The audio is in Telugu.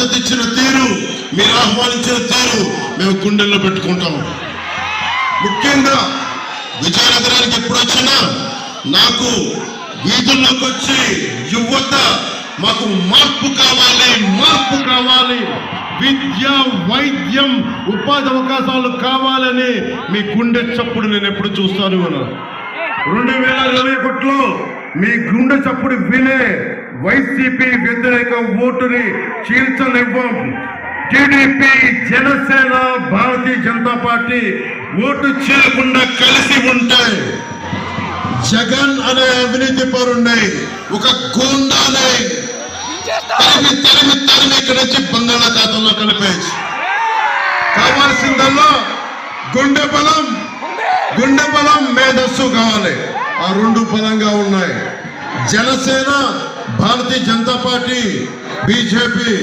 మద్దతు ఇచ్చిన తీరు, మీరు ఆహ్వానించిన తీరు మేము గుండెల్లో పెట్టుకుంటాం. ముఖ్యంగా విజయనగరానికి ఎప్పుడు వచ్చినా నాకు వీధుల్లోకి వచ్చి యువత మాకు మార్పు కావాలి, విద్య, వైద్యం, ఉపాధి అవకాశాలు కావాలని మీ గుండె చప్పుడు నేను ఎప్పుడు చూస్తాను. 2021లో మీ గుండె చప్పుడు వినే వైసీపీ వ్యతిరేక ఓటుని చీల్చనివ్వం. TDP, Janasena, Bharatiya Janata party vote చేయకుండా కలిసి ఉంటాయి. జగన్ అనే అవినీతి పరుణ్ణి, ఒక గూండాని తరిమి ఇక్కడి నుంచి బంగాళాఖాతంలో కలిపేసి కావాల్సిందల్లా గుండె బలం, మేధస్సు కావాలి. ఆ రెండు బలంగా ఉన్నాయి. Janasena, Bharatiya Janata party, BJP